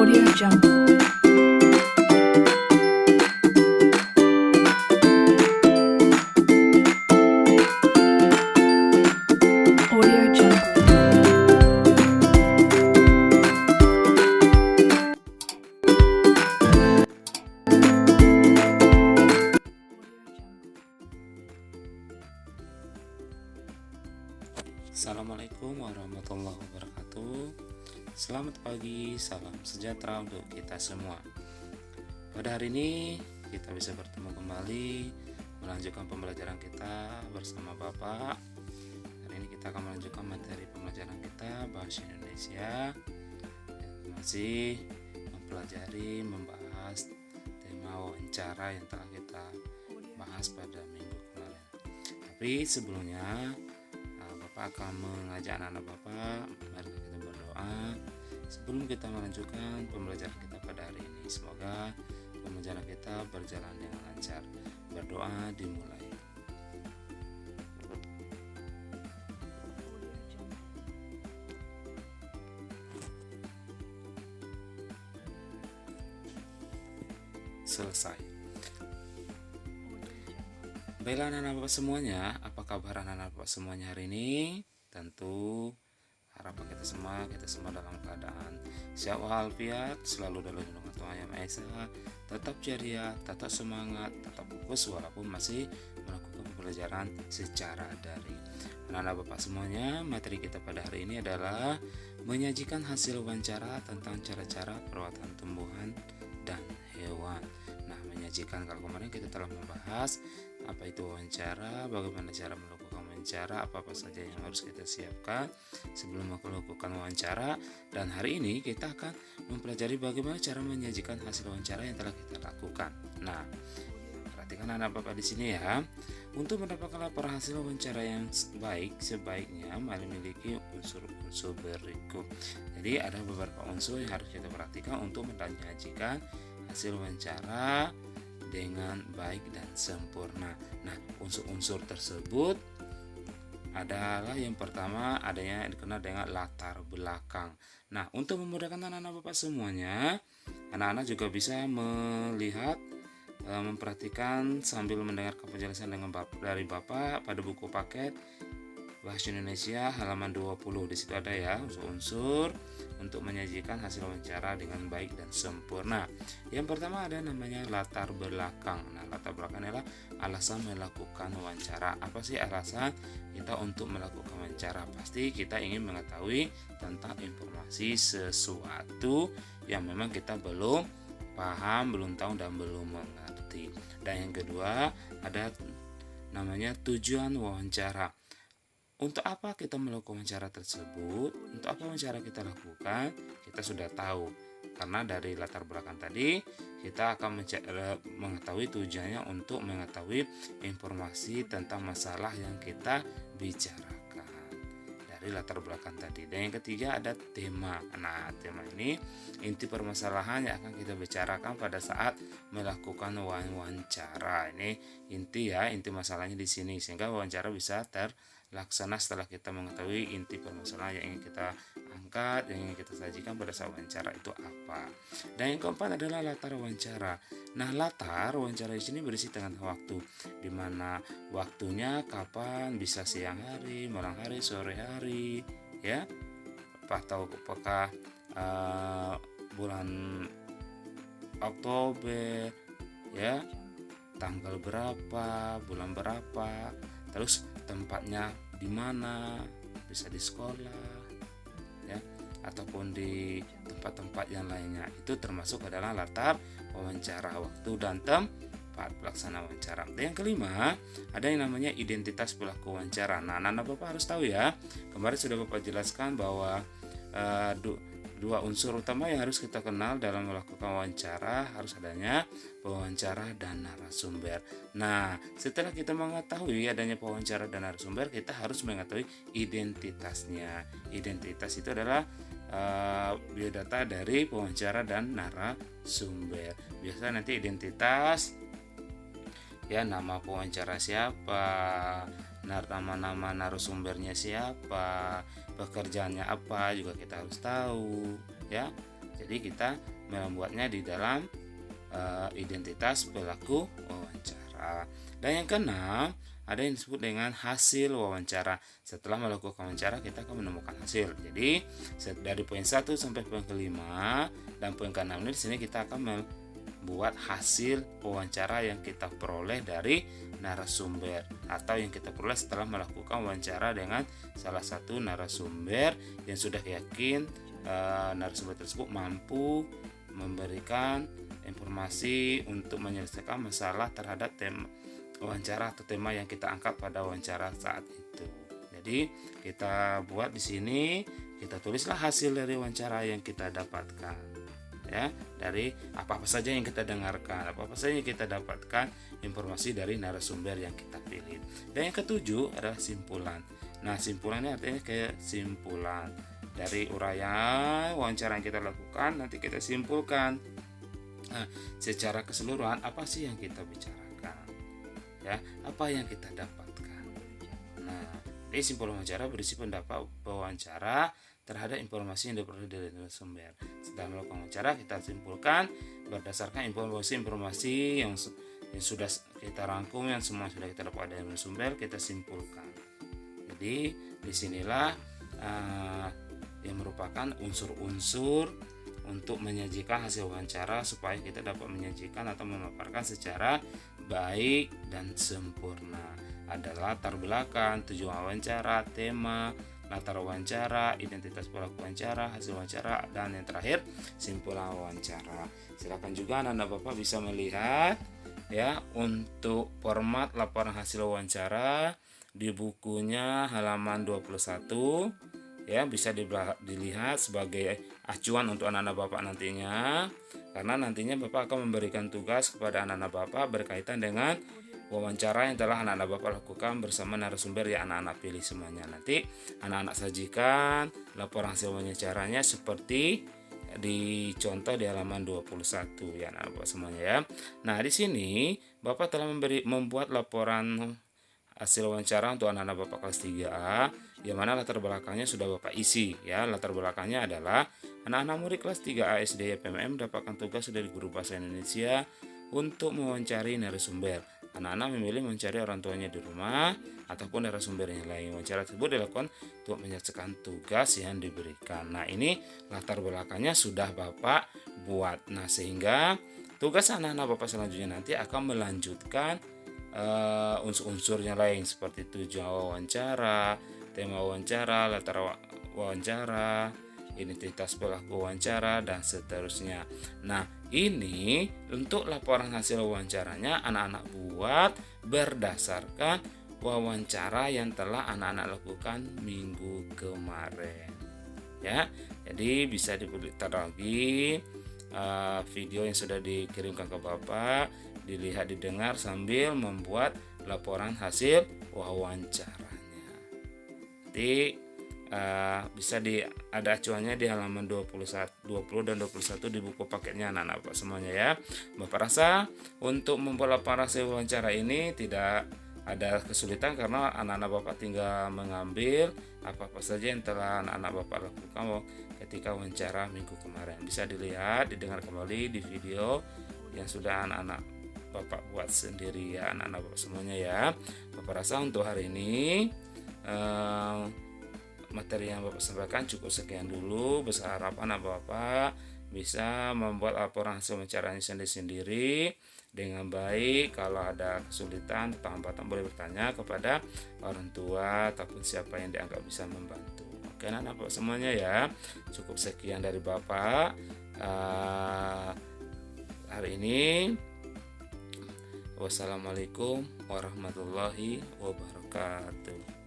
Audio Jungle. Audio Jungle. Assalamualaikum warahmatullahi wabarakatuh. Selamat pagi, salam sejahtera untuk kita semua. Pada hari ini kita bisa bertemu kembali melanjutkan pembelajaran kita bersama Bapak. Hari ini kita akan melanjutkan materi pembelajaran kita bahasa Indonesia yang masih membahas tema wawancara yang telah kita bahas pada minggu kemarin. Tapi sebelumnya Bapak akan mengajak anak-anak Bapak, mari kita berdoa sebelum kita melanjutkan pembelajaran kita pada hari ini. Semoga pembelajaran kita berjalan dengan lancar. Berdoa dimulai. Selesai. Baiklah anak-anak Bapak semuanya, apa kabar anak-anak Bapak semuanya hari ini? Tentu harapan kita semua dalam keadaan sehat walafiat, selalu dalam lindungan Tuhan Yang Maha Esa, tetap ceria, tetap semangat, tetap fokus walaupun masih melakukan pembelajaran secara daring. Anak-anak Bapak semuanya, materi kita pada hari ini adalah menyajikan hasil wawancara tentang cara-cara perawatan tumbuhan dan hewan. Nah, menyajikan, kalau kemarin kita telah membahas apa itu wawancara, bagaimana cara melakukan wawancara, apa saja yang harus kita siapkan sebelum melakukan wawancara, dan hari ini kita akan mempelajari bagaimana cara menyajikan hasil wawancara yang telah kita lakukan. Nah, perhatikan anak Bapak di sini ya. Untuk mendapatkan laporan hasil wawancara yang baik, sebaiknya memiliki unsur-unsur berikut. Jadi ada beberapa unsur yang harus kita perhatikan untuk menyajikan hasil wawancara dengan baik dan sempurna. Nah, unsur-unsur tersebut adalah yang pertama adanya yang dikenal dengan latar belakang. Nah, untuk memudahkan anak-anak Bapak semuanya, anak-anak juga bisa melihat, memperhatikan sambil mendengarkan penjelasan dari Bapak pada buku paket Bahasa Indonesia halaman 20. Di situ ada ya unsur-unsur untuk menyajikan hasil wawancara dengan baik dan sempurna. Yang pertama ada namanya latar belakang. Nah, latar belakang adalah alasan melakukan wawancara. Apa sih alasan kita untuk melakukan wawancara? Pasti kita ingin mengetahui tentang informasi sesuatu yang memang kita belum paham, belum tahu, dan belum mengerti. Dan yang kedua ada namanya tujuan wawancara. Untuk apa kita melakukan wawancara tersebut? Untuk apa wawancara kita lakukan? Kita sudah tahu. Karena dari latar belakang tadi, kita akan mengetahui tujuannya untuk mengetahui informasi tentang masalah yang kita bicarakan dari latar belakang tadi. Dan yang ketiga ada tema. Nah, tema ini inti permasalahan yang akan kita bicarakan pada saat melakukan wawancara. Ini inti masalahnya di sini, sehingga wawancara bisa terlaksana setelah kita mengetahui inti permasalahan yang ingin kita angkat, yang ingin kita sajikan pada saat wawancara itu apa. Dan yang keempat adalah latar wawancara. Nah, latar wawancara di sini berisi tengah waktu, di mana waktunya kapan, bisa siang hari, malam hari, sore hari, ya, apakah bulan Oktober, ya, tanggal berapa, bulan berapa, terus tempatnya di mana, bisa di sekolah, ya, ataupun di tempat-tempat yang lainnya. Itu termasuk adalah latar wawancara, waktu dan tempat pelaksanaan wawancara. Dan yang kelima ada yang namanya identitas pelaku wawancara. Nah, anak-anak Bapak harus tahu ya, kemarin sudah Bapak jelaskan bahwa dua unsur utama yang harus kita kenal dalam melakukan wawancara, harus adanya pewawancara dan narasumber. Nah, setelah kita mengetahui adanya pewawancara dan narasumber, kita harus mengetahui identitasnya. Identitas itu adalah biodata dari pewawancara dan narasumber. Biasanya nanti identitas, ya, nama pewawancara siapa, nama narasumbernya siapa, pekerjaannya apa juga kita harus tahu, ya. Jadi kita membuatnya di dalam identitas pelaku wawancara. Dan yang keenam, ada yang disebut dengan hasil wawancara. Setelah melakukan wawancara, kita akan menemukan hasil. Jadi dari poin 1 sampai poin kelima dan poin ke-6 ini, di sini kita akan membuat hasil wawancara yang kita peroleh dari narasumber atau yang kita peroleh setelah melakukan wawancara dengan salah satu narasumber yang sudah yakin narasumber tersebut mampu memberikan informasi untuk menyelesaikan masalah terhadap tema wawancara atau tema yang kita angkat pada wawancara saat itu. Jadi kita buat di sini, kita tulislah hasil dari wawancara yang kita dapatkan, ya, dari apa-apa saja yang kita dengarkan, apa-apa saja yang kita dapatkan informasi dari narasumber yang kita pilih. Dan yang ketujuh adalah simpulan. Nah, simpulan ini artinya kesimpulan dari uraian wawancara yang kita lakukan, nanti kita simpulkan secara keseluruhan apa sih yang kita bicarakan, ya, apa yang kita dapatkan. Nah, di simpulan wawancara berisi pendapat wawancara terhadap informasi yang diperoleh dari narasumber. Setelah melakukan wawancara, kita simpulkan berdasarkan informasi yang sudah kita rangkum, yang semua sudah kita dapat dari narasumber, kita simpulkan. Jadi disinilah yang merupakan unsur-unsur untuk menyajikan hasil wawancara supaya kita dapat menyajikan atau memaparkan secara baik dan sempurna. Ada latar belakang, tujuan wawancara, tema, latar wawancara, identitas pelaku wawancara, hasil wawancara, dan yang terakhir simpulan wawancara. Silakan juga anak-anak Bapak bisa melihat, ya, untuk format laporan hasil wawancara di bukunya halaman 21, ya, bisa dilihat sebagai acuan untuk anak-anak Bapak nantinya, karena nantinya Bapak akan memberikan tugas kepada anak-anak Bapak berkaitan dengan wawancara yang telah anak-anak Bapak lakukan bersama narasumber yang anak-anak pilih semuanya. Nanti anak-anak sajikan laporan hasil wawancaranya seperti dicontoh di halaman 21, ya anak Bapak semuanya, ya. Nah, di sini Bapak telah membuat laporan hasil wawancara untuk anak-anak Bapak kelas 3A, yang mana latar belakangnya sudah Bapak isi, ya. Latar belakangnya adalah anak-anak murid kelas 3A SD PMM mendapatkan tugas dari guru bahasa Indonesia untuk mewawancari narasumber. Anak-anak memilih mencari orang tuanya di rumah ataupun narasumber yang lain. Wawancara tersebut dilakukan untuk menyelesaikan tugas yang diberikan. Nah, ini latar belakangnya sudah Bapak buat. Nah, sehingga tugas anak-anak Bapak selanjutnya nanti akan melanjutkan unsur-unsur yang lain seperti tujuan wawancara, tema wawancara, latar wawancara, identitas pelaku wawancara, dan seterusnya. Nah, ini untuk laporan hasil wawancaranya anak-anak buat berdasarkan wawancara yang telah anak-anak lakukan minggu kemarin, ya. Jadi bisa dilihat lagi video yang sudah dikirimkan ke Bapak, dilihat, didengar sambil membuat laporan hasil wawancaranya. Nanti bisa ada acuannya di halaman 20 dan 21 di buku paketnya anak-anak Bapak semuanya, ya. Bapak rasa untuk membuat laporan hasil wawancara ini tidak ada kesulitan karena anak-anak Bapak tinggal mengambil apa-apa saja yang telah anak-anak Bapak lakukan ketika wawancara minggu kemarin. Bisa dilihat, didengar kembali di video yang sudah anak-anak Bapak buat sendiri, ya anak-anak Bapak semuanya, ya. Bapak rasa untuk hari ini materi yang Bapak sampaikan cukup sekian dulu. Besar harapan anak Bapak bisa membuat laporan hasil wawancaranya sendiri-sendiri dengan baik. Kalau ada kesulitan atau hambatan boleh bertanya kepada orang tua ataupun siapa yang dianggap bisa membantu. Oke anak-anak Bapak semuanya, ya. Cukup sekian dari Bapak hari ini. Wassalamualaikum warahmatullahi wabarakatuh.